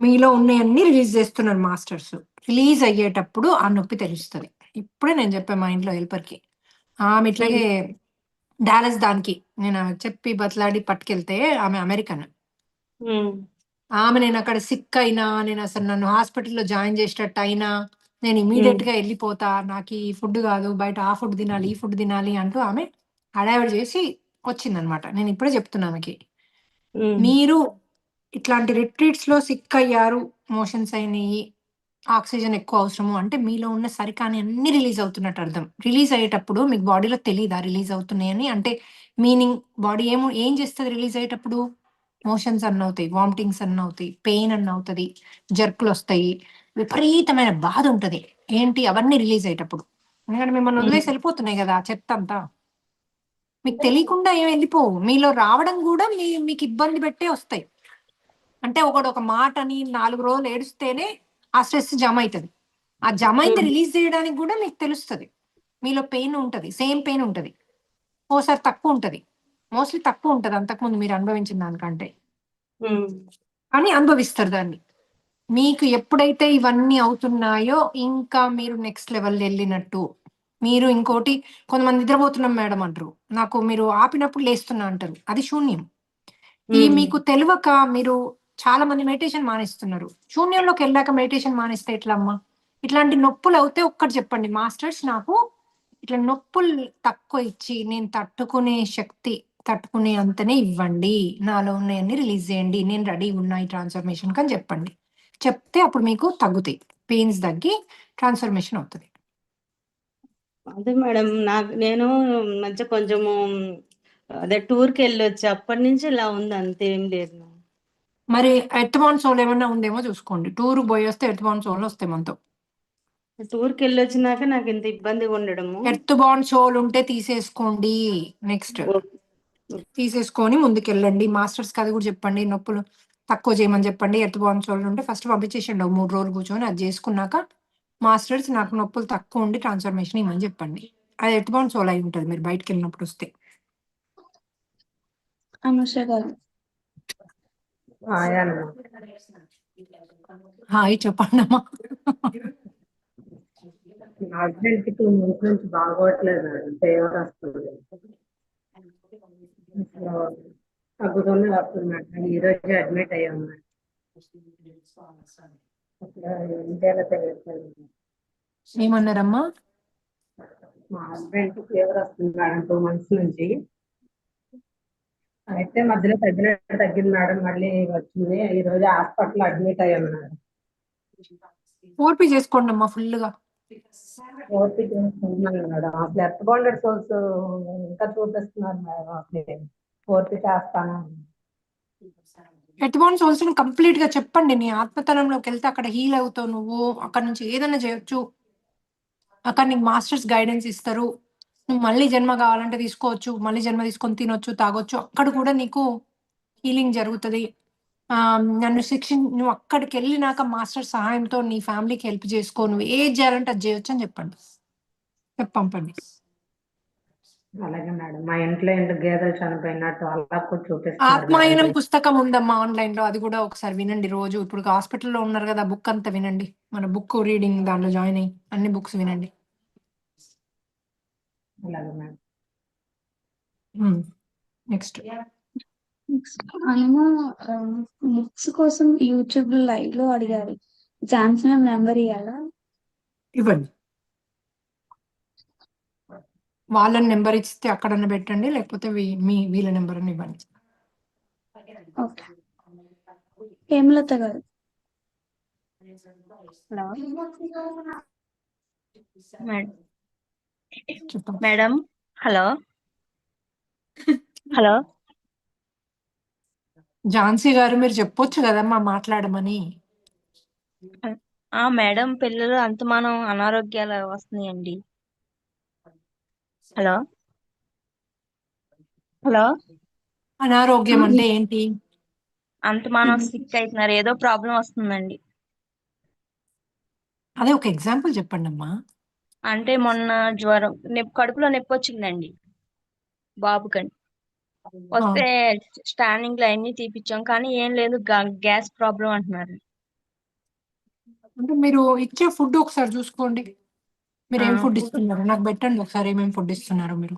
మీలో ఉన్నాయన్నీ రిలీజ్ చేస్తున్నారు మాస్టర్స్. రిలీజ్ అయ్యేటప్పుడు ఆ నొప్పి తెలుస్తుంది. ఇప్పుడే నేను చెప్పాను మా ఇంట్లో హెల్పర్కి, ఆమె ఇట్లాగే డాలస్ దానికి నేను చెప్పి బతలాడి పట్టుకెళ్తే, ఆమె అమెరికన్, ఆమె నేను అక్కడ సిక్ అయినా, నేను అసలు నన్ను హాస్పిటల్లో జాయిన్ చేసేటట్టు అయినా నేను ఇమీడియట్ గా వెళ్ళిపోతా, నాకు ఈ ఫుడ్ కాదు బయట ఆ ఫుడ్ తినాలి ఈ ఫుడ్ తినాలి అంటూ ఆమె హడావిడి చేసి వచ్చిందనమాట. నేను ఇప్పుడే చెప్తున్నా ఆమెకి, మీరు ఇట్లాంటి రిట్రీట్స్ లో సిక్ అయ్యారు, మోషన్స్ అయినాయి, ఆక్సిజన్ ఎక్కువ అవసరము అంటే మీలో ఉన్న సరికాని అన్ని రిలీజ్ అవుతున్నట్టు అర్థం. రిలీజ్ అయ్యేటప్పుడు మీకు బాడీలో తెలియదా రిలీజ్ అవుతున్నాయని? అంటే మీనింగ్ బాడీ ఏం చేస్తుంది రిలీజ్ అయ్యేటప్పుడు? మోషన్స్ అన్న అవుతాయి, వామిటింగ్స్ అన్న అవుతాయి, పెయిన్ అన్న అవుతుంది, జర్కులు వస్తాయి, విపరీతమైన బాధ ఉంటది. ఏంటి అవన్నీ రిలీజ్ అయ్యేటప్పుడు? ఎందుకంటే మిమ్మల్ని వదిలేసి వెళ్ళిపోతున్నాయి కదా చెత్త అంతా. మీకు తెలియకుండా ఏం వెళ్ళిపోవు, మీలో రావడం కూడా మీకు ఇబ్బంది పెట్టే వస్తాయి. అంటే ఒక మాటని 4 రోజులు ఏడుస్తేనే ఆ స్ట్రెస్ జమ అవుతుంది. ఆ జమ అయింది రిలీజ్ చేయడానికి కూడా మీకు తెలుస్తుంది. మీలో పెయిన్ ఉంటుంది, సేమ్ పెయిన్ ఉంటుంది, ఓసారి తక్కువ ఉంటుంది, మోస్ట్లీ తక్కువ ఉంటుంది అంతకుముందు మీరు అనుభవించిన దానికంటే, అని అనుభవిస్తారు దాన్ని. మీకు ఎప్పుడైతే ఇవన్నీ అవుతున్నాయో ఇంకా మీరు నెక్స్ట్ లెవెల్ వెళ్ళినట్టు. మీరు ఇంకోటి, కొంతమంది నిద్రపోతున్నాం మేడం అంటారు, నాకు మీరు ఆపినప్పుడు లేస్తున్నా అంటారు, అది శూన్యం. ఈ మీకు తెలియక మీరు చాలా మంది మెడిటేషన్ మానేస్తున్నారు. శూన్యంలోకి వెళ్ళాక మెడిటేషన్ మానేస్తే ఎట్లా అమ్మా? ఇట్లాంటి నొప్పులు అవుతే ఒక్కటి చెప్పండి, మాస్టర్స్ నాకు ఇట్లా నొప్పులు తక్కువ ఇచ్చి నేను తట్టుకునే శక్తి, తట్టుకునే అంతనే ఇవ్వండి, నాలో ఉన్నాయన్ని రిలీజ్ చేయండి, నేను రెడీ ఉన్నా ఈ ట్రాన్స్ఫర్మేషన్ అని చెప్పండి. చెప్తే అప్పుడు మీకు తగ్గుతాయి, పెయిన్స్ తగ్గి ట్రాన్స్ఫర్మేషన్ అవుతుంది. అదే మేడం, నేను మధ్య కొంచెము అదే టూర్కి వెళ్ళొచ్చు, అప్పటి నుంచి ఇలా ఉంది, అంతేం లేదు. మరి ఎర్త్ బౌండ్ సోల్ ఏమన్నా ఉందేమో చూసుకోండి. టూర్ పోయి వస్తే ఎర్త్ బౌండ్ సోల్ వస్తాయి మనతో. టూర్కి వెళ్ళొచ్చినాక నాకు ఇంత ఇబ్బందిగా ఉండడము. ఎర్త్ బౌండ్ సోల్ ఉంటే తీసేసుకోండి. నెక్స్ట్ తీసేసుకొని ముందుకెళ్ళండి. మాస్టర్స్ కి అది కూడా చెప్పండి, నొప్పులు తక్కువ చేయమని చెప్పండి. ఎర్త్ బాండ్స్ వాళ్ళు ఉంటే ఫస్ట్ పంపించేసిండు 3 రోజులు కూర్చొని అది చేసుకున్నాక మాస్టర్స్ నాకు నొప్పులు తక్కువ ఉండి ట్రాన్స్ఫర్మేషన్ ఇవ్వమని చెప్పండి. అది ఎర్త్ బాండ్స్ వాళ్ళు అయి ఉంటుంది మీరు బయటకు వెళ్ళినప్పుడు వస్తే. అనుష గారు. హాయ్ చెప్పండి అమ్మా. మా హస్బెండ్ కి 2 months నుంచి బాగోట్లేదు మేడం, ఫీవర్ వస్తుంది. తగ్గుతూనే వస్తుంది మేడం. ఈ రోజు అడ్మిట్ అయ్యాం మేడం. అసలు ఏం చేయాలో తెలియట్లేదు. ఏమన్నారమ్మా? మా హస్బెండ్ కి ఫీవర్ వస్తుంది మేడం 2 months నుంచి. అయితే మధ్యలో తగ్గింది మేడం, మళ్ళీ వచ్చింది. ఈ రోజు హాస్పిటల్ అడ్మిట్ అయ్యాం మేడం. ఓపీ చేసుకోండి అమ్మా ఫుల్గా. ఓపీ చేసుకుంటున్నాను మేడం. అసలు ఎర్త్ బాండెడ్ సోర్స్ ఇంకా చూపిస్తున్నారు మేడం. అసలు ఓపీ చేస్తాను. ఎర్త్ బాండ్ సోల్స్ కంప్లీట్ గా చెప్పండి. నీ ఆత్మతలంలోకి వెళ్తే అక్కడ హీల్ అవుతావు నువ్వు. అక్కడ నుంచి ఏదైనా చేయొచ్చు. అక్కడ నీకు మాస్టర్స్ గైడెన్స్ ఇస్తారు. నువ్వు మళ్ళీ జన్మ కావాలంటే తీసుకోవచ్చు, మళ్ళీ జన్మ తీసుకొని తినొచ్చు, తాగొచ్చు. అక్కడ కూడా నీకు హీలింగ్ జరుగుతుంది. నన్ను నువ్వు అక్కడికి వెళ్ళినాక మాస్టర్ సహాయంతో నీ ఫ్యామిలీకి హెల్ప్ చేసుకో. నువ్వు ఏది చేయాలంటే అది చేయొచ్చు అని చెప్పండి. పంపండి. అలాగే మేడం. మా ఇంట్లో ఎందుకు గేదెలు చనిపోయినట్టు అలా కూడా చూపిస్తున్నారు. ఆత్మాయనం పుస్తకం ఉందమ్మా ఆన్లైన్ లో, అది కూడా ఒకసారి వినండి రోజు. ఇప్పుడు హాస్పిటల్లో ఉన్నారు కదా, బుక్ అంతా వినండి. మన బుక్ రీడింగ్ దాంట్లో జాయిన్ అయ్యి అన్ని బుక్స్ వినండి. అలాగే మేడం. నెక్స్ట్ ఆయన బుక్స్ కోసం యూట్యూబ్ లో లైవ్ లో అడిగారు. ఝాన్సీ మ్యామ్ నెంబర్ ఇవ్వాలా? ఇవ్వండి. వాళ్ళని నెంబర్ ఇస్తే అక్కడన్నా పెట్టండి, లేకపోతే వీళ్ళ నెంబర్ అని ఇవ్వండి. ఓకే. హేమలత గారు. మేడం హలో హలో ఝాన్సీ గారు మీరు చెప్పొచ్చు కదమ్మా మాట్లాడమని. మేడం పిల్లలు అంతమానం అనారోగ్యాలు వస్తున్నాయండి. హలో హలో అనారోగ్యం అంటే ఏంటి? అంతమానం సిక్ అవుతున్నారు, ఏదో ప్రాబ్లం వస్తుందండి. అదే ఒక ఎగ్జాంపుల్ చెప్పండి అమ్మా. అంటే మొన్న జ్వరం, కడుపులో నొప్పి వచ్చిందండి బాబుకని. వస్తే స్టాండింగ్ లో అన్ని తీపిచ్చాం, కానీ ఏం లేదు, గ్యాస్ ప్రాబ్లం అంటున్నారు. అంటే మీరు ఇచ్చే ఫుడ్ ఒకసారి చూసుకోండి. మీరు ఏం ఫుడ్ ఇస్తున్నారు నాకు పెట్టండి ఒకసారి. ఏమేమి ఫుడ్ ఇస్తున్నారు మీరు?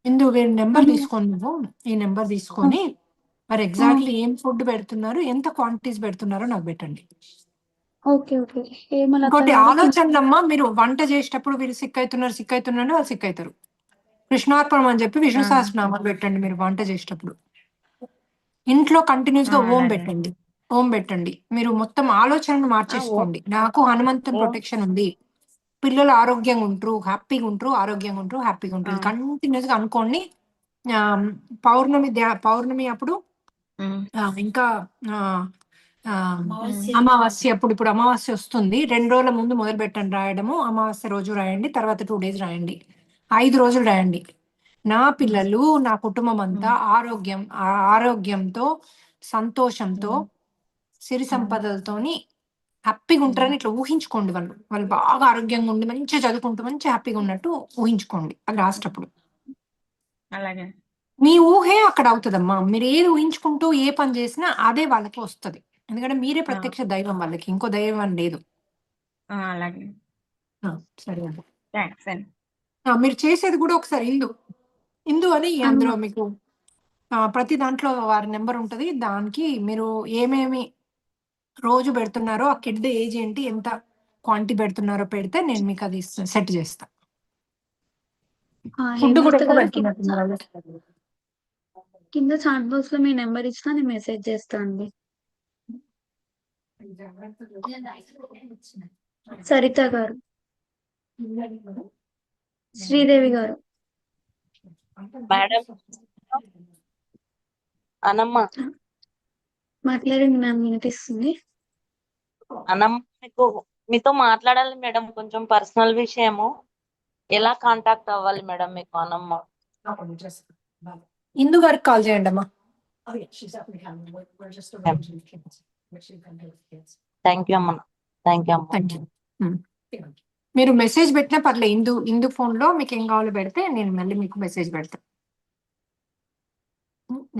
ఇందు వీరి నెంబర్ తీసుకోండి. నువ్వు ఈ నెంబర్ తీసుకొని మరి ఎగ్జాక్ట్లీ ఏం ఫుడ్ పెడుతున్నారు, ఎంత క్వాంటిటీస్ పెడుతున్నారో నాకు పెట్టండి. Okay okay. హేమలత ఇంకోటి గారు ఆలోచనలమ్మా, మీరు వంట చేసేటప్పుడు వీళ్ళు సిక్ అవుతున్నారు వాళ్ళు సిక్ అవుతారు. కృష్ణార్పణం అని చెప్పి విష్ణు సహస్రనామాలు పెట్టండి మీరు వంట చేసేటప్పుడు. ఇంట్లో కంటిన్యూస్ గా ఓం పెట్టండి. మీరు మొత్తం ఆలోచనను మార్చేసుకోండి. నాకు హనుమంతుని ప్రొటెక్షన్ ఉంది, పిల్లలు ఆరోగ్యంగా ఉంటారు, హ్యాపీగా ఉంటారు, ఆరోగ్యంగా ఉంటారు, హ్యాపీగా ఉంటారు. కంటిన్యూస్ గా అనుకోండి. పౌర్ణమి అప్పుడు ఇంకా అమావాస్య అప్పుడు, ఇప్పుడు అమావాస్య వస్తుంది, 2 రోజుల ముందు మొదలు పెట్టండి రాయడము. అమావాస్య రోజు రాయండి, తర్వాత 2 days రాయండి, 5 రోజులు రాయండి. నా పిల్లలు నా కుటుంబం అంతా ఆరోగ్యంతో సంతోషంతో సిరి సంపదలతోని హ్యాపీగా ఉంటారని ఇట్లా ఊహించుకోండి. వాళ్ళు బాగా ఆరోగ్యంగా ఉండి మంచిగా చదువుకుంటూ మంచి హ్యాపీగా ఉన్నట్టు ఊహించుకోండి. అది రాసేటప్పుడు అలాగే మీ ఊహే అక్కడ అవుతుందమ్మా. మీరు ఏది ఊహించుకుంటూ ఏ పని చేసినా అదే వాళ్ళకి వస్తుంది. ఎందుకంటే మీరే ప్రత్యక్ష దైవం, వాళ్ళకి ఇంకో దైవం అని లేదు. అలాగే సరే అండి. థ్యాంక్స్ అండి. మీరు చేసేది కూడా ఒకసారి ఇందు అని అందులో మీకు ప్రతి దాంట్లో వారి నెంబర్ ఉంటుంది. దానికి మీరు ఏమేమి రోజు పెడుతున్నారో, ఆ కిడ్ ఏజ్ ఏంటి, ఎంత క్వాంటిటీ పెడుతున్నారో పెడితే నేను మీకు అది సెట్ చేస్తా. ఫుడ్ కూడా ఎక్కువ పెడుతున్నారు. కింద చాట్ బాక్స్ లో మీ నెంబర్ ఇచ్చినా నేను మెసేజ్ చేస్తా అండి. సరిత గారు, శ్రీదేవి గారు. మేడం అనమ్మ మాట్లాడండి మ్యామ్, వినిపిస్తుంది. అనమ్మ మీతో మాట్లాడాలి మేడం, కొంచెం పర్సనల్ విషయము. ఎలా కాంటాక్ట్ అవ్వాలి మేడం మీకు అనమ్మ? ఇందు గారికి కాల్ చేయండి అమ్మా. థ్యాంక్ యూ అమ్మ. థ్యాంక్ యూ అమ్మ. Thank you. మీరు మెసేజ్ పెట్టినా పర్లేదు, ఇందు ఫోన్లో మీకు ఏం కావాలో పెడితే నేను మళ్ళీ మీకు మెసేజ్ పెడతాను.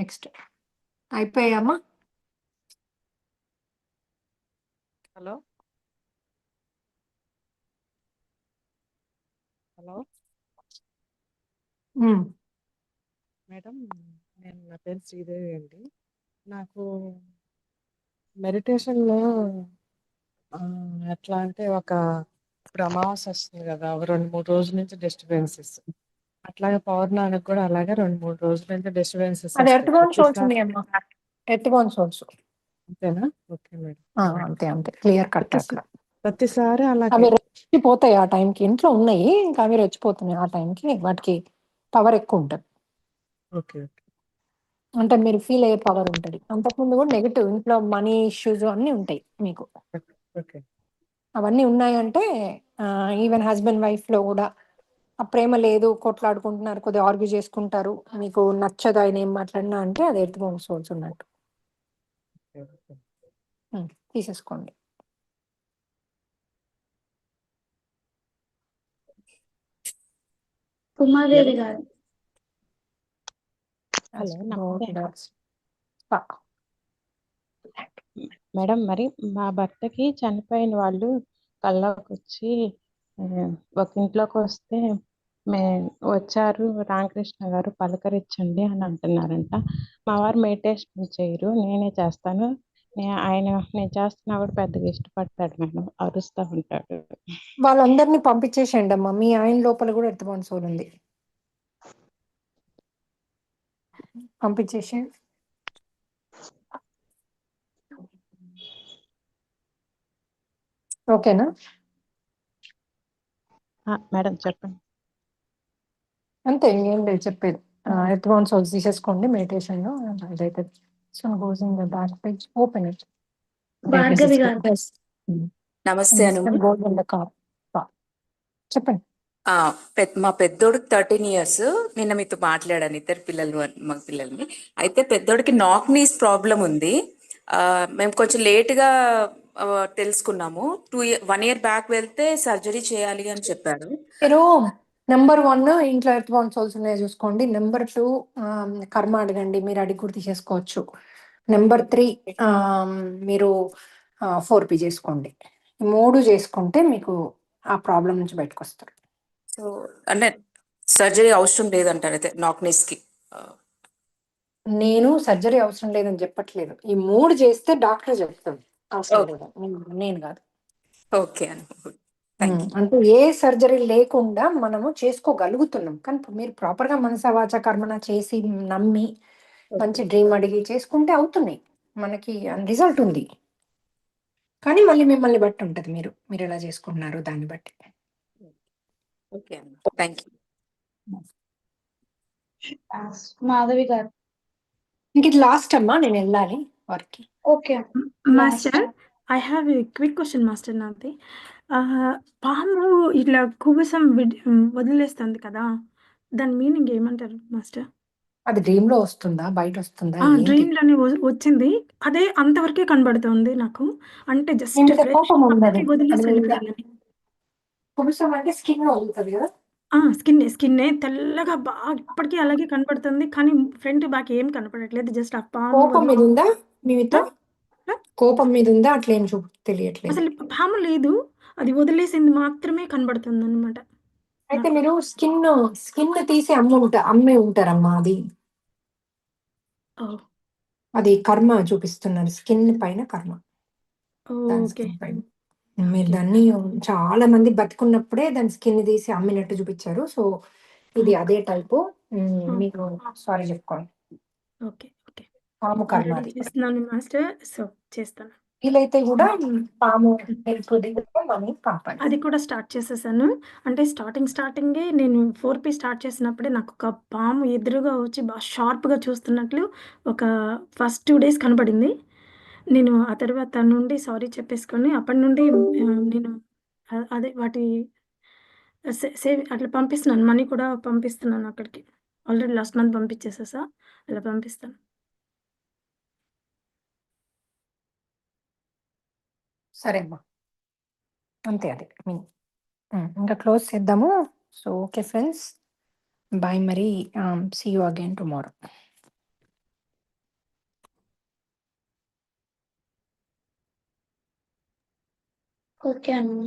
నెక్స్ట్ అయిపోయామా? హలో హలో మేడం, నా పేరు శ్రీదేవి అండి. నాకు మెడిటేషన్లో ఎట్లా అంటే ఇప్పుడు అమావాస్య వస్తుంది కదా, ఒక 2-3 రోజుల నుంచి డిస్టర్బెన్సెస్, అట్లాగే పౌర్ణానికి కూడా అలాగే 2-3 రోజుల నుంచి డిస్టర్బెన్సెస్ అది ఎర్త్ బౌండ్ సోల్స్ ప్రతిసారి. ఉన్నాయమ్మా, ఎర్త్ బౌండ్ సోల్స్. అంతేనా? Okay madam. అంతే క్లియర్ కట్. అట్లా ప్రతిసారి అలాగే అవి రెచ్చిపోతాయి ఆ టైంకి. ఇంట్లో ఉన్నాయి ఇంకా అవి రెచ్చిపోతున్నాయి ఆ టైంకి, వాటికి పవర్ ఎక్కువ ఉంటుంది. ఓకే ఓకే అంటే మీరు ఫీల్ అయ్యే పవర్ ఉంటుంది. అంతకుముందు కూడా నెగిటివ్ ఇంట్లో మనీ ఇష్యూస్ అన్నీ ఉంటాయి మీకు. ఓకే అవన్నీ ఉన్నాయంటే ఈవెన్ హస్బెండ్ వైఫ్లో కూడా ఆ ప్రేమ లేదు, కొట్లాడుకుంటున్నారు, కొద్దిగా ఆర్గ్యూ చేసుకుంటారు, మీకు నచ్చదు ఆయన ఏం మాట్లాడినా అంటే అది ఎర్త్ బౌండ్ సోల్స్ ఉన్నట్టు. తీసేసుకోండి. ఉమాదేవి గారు. హలో నమస్తే మేడం. మరి మా భర్తకి చనిపోయిన వాళ్ళు కల్లోకి వచ్చి ఒక ఇంట్లోకి వస్తే వచ్చారు రామకృష్ణ గారు పలకరించండి అని అంటున్నారంట. మా వారు మెడిటేషన్ చేయరు, నేనే చేస్తాను. నేను చేస్తున్నా కూడా పెద్దగా ఇష్టపడతాడు మేడం, అరుస్తూ ఉంటాడు. వాళ్ళందరినీ పంపించేసేయండి అమ్మా. మీ ఆయన లోపల కూడా ఎర్త్ బౌండ్ సోల్ ఉంది, పంపించేసి. ఓకేనా మేడం చెప్పండి. అంతే, ఏం లేదు చెప్పేది. ఎర్త్ బౌండ్ సోల్స్ తీసేసుకోండి మెడిటేషన్ లో, అదైతే. So goes in the back page, open it. Bhargavi గారు. నమస్తే అనుమతి. చెప్పండి. మా పెద్దోడికి 13 years. నిన్న మీతో మాట్లాడాను, ఇద్దరు పిల్లలు మగ పిల్లల్ని. అయితే పెద్దోడికి నాక్ నీస్ ప్రాబ్లం ఉంది. మేము కొంచెం లేట్గా తెలుసుకున్నాము. 1 year బ్యాక్ వెళ్తే సర్జరీ చేయాలి అని చెప్పారు. మీరు నెంబర్ 1 ఇంట్లో ఎర్త్ బౌండ్ సోల్స్ ఉన్నాయో చూసుకోండి. నెంబర్ 2 కర్మ అడగండి, మీరు అడిగి కూడా తీసేసుకోవచ్చు. నెంబర్ 3 మీరు 4P చేసుకోండి. 3 చేసుకుంటే మీకు ఆ ప్రాబ్లం నుంచి బయటకు వస్తారు. సో అంటే సర్జరీ అవసరం లేదంటారు అయితే నాక్ నీస్కి. నేను సర్జరీ అవసరం లేదని చెప్పట్లేదు, ఈ 3 చేస్తే డాక్టర్ చెప్తాడు అవసరం ఓకే లేదు, నేను కాదు. ఓకే అనుకుంటున్నాను. Thank you. అంటే ఏ సర్జరీ లేకుండా మనము చేసుకోగలుగుతున్నాం, కానీ మీరు ప్రాపర్ గా మనస వాచ కర్మన చేసి నమ్మి మంచి డ్రీమ్ అడిగి చేసుకుంటే అవుతున్నాయి, మనకి రిజల్ట్ ఉంది. కానీ మళ్ళీ మిమ్మల్ని బట్టి ఉంటది, మీరు ఎలా చేసుకుంటున్నారు దాన్ని బట్టి. Okay thank you. మాధవి గారు. ఇంక ఇది లాస్ట్ అమ్మా, నేను వెళ్ళాలి work. Okay master, I have a quick question master. నాది పాము ఇట్లా కుబుసం వదిలేస్తుంది కదా, దాని మీనింగ్ ఏమంటారు మాస్టర్? అది డ్రీమ్ లో వస్తుందా, బయట వస్తుందా, డ్రీమ్ లోనే వచ్చింది, అదే అంతవరకే కనబడుతుంది నాకు. అంటే జస్ట్ కోపం ఉండదు, వదిలేసి వెళ్ళిపోయిందని. కుబుసం అంటే స్కిన్ వదులుతుంది కదా. స్కిన్నే తెల్లగా బాగా ఇప్పటికీ అలాగే కనపడుతుంది, కానీ ఫ్రంట్ బ్యాక్ ఏం కనపడట్లేదు. జస్ట్ ఆ పాము కోపం మీద ఉందా మీతో? కోపం మీద ఉందా? అట్లేం తెలియట్లేదు. అసలు పాము లేదు, అది వదిలేసింది మాత్రమే కనబడుతుంది అనమాట. అయితే మీరు స్కిన్ తీసి అమ్మే ఉంటారమ్మా. అది కర్మ చూపిస్తున్నారు, స్కిన్ పైన కర్మ. మీరు దాన్ని చాలా మంది బతుకున్నప్పుడే దాని స్కిన్ తీసి అమ్మినట్టు చూపించారు. సో ఇది అదే టైపు. మీకు సారీ చెప్పుకోండి. పాము కర్మ అది. చేస్తున్నాను మాస్టర్, సో చేస్తాను. వీలైతే కూడా పాము కాపాడు. అది కూడా స్టార్ట్ చేసేసాను. అంటే స్టార్టింగే నేను 4P స్టార్ట్ చేసినప్పుడే నాకు ఒక పాము ఎదురుగా వచ్చి బాగా షార్ప్గా చూస్తున్నట్లు ఒక ఫస్ట్ 2 days కనపడింది. నేను ఆ తర్వాత నుండి సారీ చెప్పేసుకొని అప్పటి నుండి నేను అదే వాటి సేవ్ అట్లా పంపిస్తున్నాను, మనీ కూడా పంపిస్తున్నాను అక్కడికి. ఆల్రెడీ లాస్ట్ మంత్ పంపించేసేసా, అలా పంపిస్తాను. సరే అమ్మా, అంతే అది ఇంకా క్లోజ్ చేద్దాము. సో ఓకే ఫ్రెండ్స్, బాయ్ మరి. See you again tomorrow. Okay అన్న.